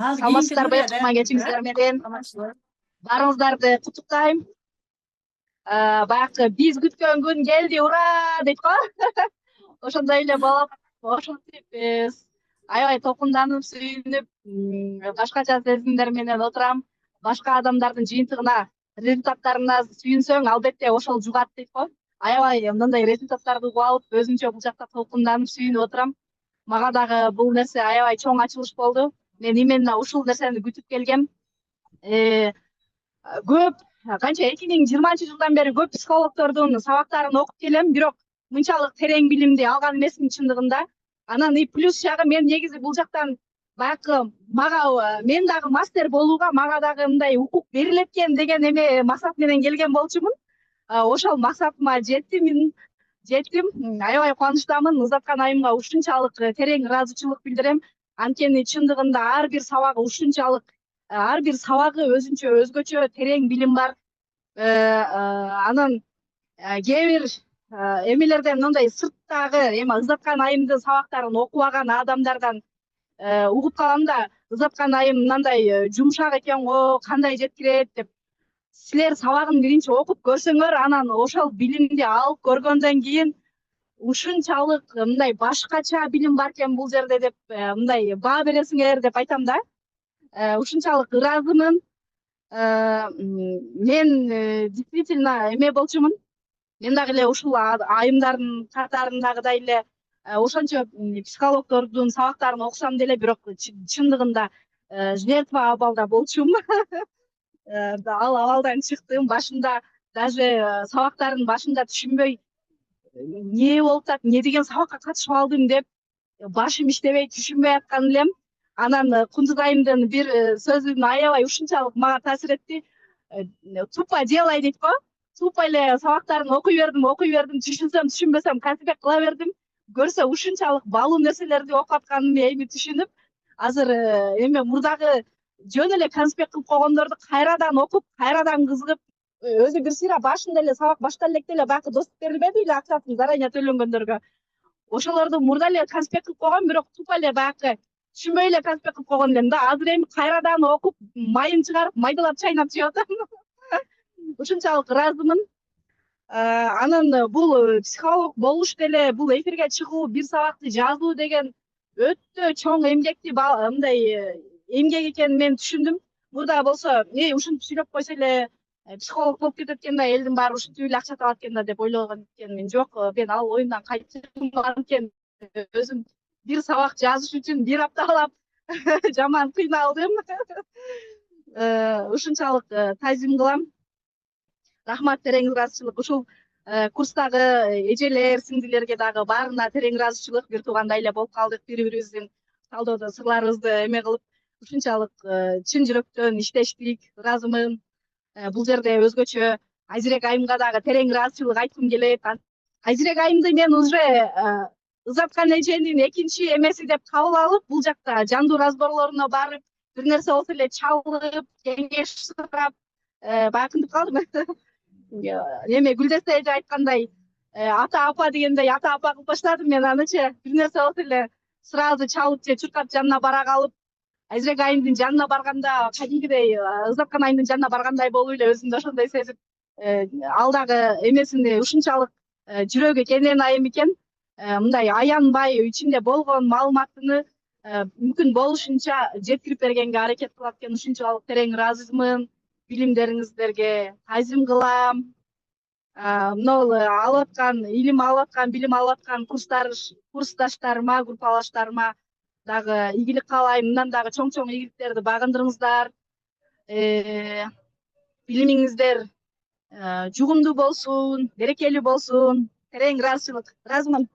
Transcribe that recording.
Саламатсыздарбы, кутман кечиңиздер менен. Барыңыздарды куттуктайм. Баягы биз күткөн күн келди, ура дейт го. Ошондой эле болуп, ошентип аябай толкунданып, сүйүнүп, башкача сезимдер менен отурам. Башка адамдардын жыйынтыгына, результаттарына сүйүнсөң, албетте ошол жугат дейт го. Аябай мындай результаттарды угуп алып, өзүмчө бул жакта толкунданып, сүйүнүп отурам. Мага дагы бул нерсе аябай чоң ачылыш болду. Мен именно ушул нерсени күтүп келгем. Көп канча 2020-жылдан бери көп психологдордун сабактарын окуп келем, бирок мынчалык терең билимди алган эмесмин чындыгында. Анан плюс жагы мен негизи бул жактан баягы мага мен дагы мастер болууга мага дагы мындай укук берилет экен деген эме максат менен келген болчумун. Ошол максатыма жеттим. Аябай кубанычтамын. Узаткан айымга ушунчалык терең ыраазычылык билдирем. Анткени чындыгында ар бир сабагы ушунчалык, ар бир сабагы өзгөчө терең билим бар. Анан кээ бир эмелерден мындай сырттагы эми Ызаткан айымдын сабактарын окубаган адамдардан угуп калам да, Ызаткан айым мындай жумшак экен го, кандай жеткирет деп. Силер сабагын биринчи окуп көрсөңөр, анан ошол билимди алып көргөндөн кийин ушунчалык мындай башкача билим бар экен бул жерде деп мындай баа бересиңер деп айтам да. Ушунчалык ыраазымын. Мен действительно эме болчумун. Мен дагы эле ушул айымдардын катарындагыдай эле ошончо психологдордун сабактарын окусам деле, бирок чындыгында жертва абалда болчум. Ал абалдан чыктым. Башында даже сабактардын башында түшүнбөй эмне болуп атат, эмне деген сабакка катышып алдым деп башым иштебей түшүнбөй аткан элем. Анан Кундуз айымдын бир сөзүн аябай ушунчалык мага таасир этти. Тупо делай дейт го. Тупо эле сабактарын окуй бердим, түшүнбөсөм конспект кыла бердим. Көрсө ушунчалык балуу нерселерди окуп атканымды эми түшүнүп, азыр эме мурдагы жөн эле конспект кылып койгондорду кайрадан окуп, кайрадан кызыгып, өзү бир сыйра башында эле сабак баштала электе эле баягы доступ берилбеди эле акчасын заранее төлөнгөндөргө. Ошолорду мурда эле конспект кылып койгом, бирок тупо эле баягы түшүнбөй эле конспект кылып койгон элем да. Азыр эми кайрадан окуп, майын чыгарып, майдалап чайнап жеп атам. Ушунчалык ыраазымын. Анан бул психолог болуш деле, бул эфирге чыгуу, бир сабакты жазуу деген өтө чоң эмгекти мындай эмгек экенин мен түшүндүм. Мурда болсо, ушинтип сүйлөп койсо эле психолог болуп кетет экен да, элдин баары ушинтип эле акча табат экен да деп ойлогон экенмин. Жок, мен ал оюмдан кайттым. Анткени өзүм бир сабак жазыш үчүн бир апталап жаман кыйналдым. Ушунчалык тазим кылам. Рахмат, терең ыраазычылык. Ушул курстагы эжелер, сиңдилерге дагы баарына терең ыраазычылык. Бир туугандай эле болуп калдык, бири-бирибиздин талдоодо сырларыбызды эме кылып, ушунчалык чын жүрөктөн иштештик. Ыраазымын. Бул жерде өзгөчө Айзирек айымга дагы терең ыраазычылык айткым келет. Айзирек айымды мен уже Ызаткан эженин экинчи эмеси деп кабыл алып, бул жакта жандуу разборлоруна барып, бир нерсе болсо эле чалып, кеңеш сурап, бакынтып калдым. Эме Гүлдес эже айткандай, ата апа дегендей ата апа кылып баштадым мен анычы. Бир нерсе болсо эле сразу чалып же чуркап жанына бара калып, Айзирек айымдын жанына барганда кадимгидей Ызаткан айымдын жанына баргандай болуп эле өзүмдү ошондой сезип, ал дагы эмесинде ушунчалык жүрөгү кенен айым экен. Мындай аянбай, ичинде болгон маалыматыны мүмкүн болушунча жеткирип бергенге аракет кылат экен. Ушунчалык терең ыраазымын. Билимдериңиздерге тазим кылам. Могул алып аткан, илим алып аткан, билим алып аткан курсташтарыма, группалаштарыма дагы ийгилик каалайм. Мындан дагы чоң ийгиликтерди багындырыңыздар. Билимиңиздер жугумдуу болсун, берекелүү болсун. Терең ыраазычылык. Ыраазымын.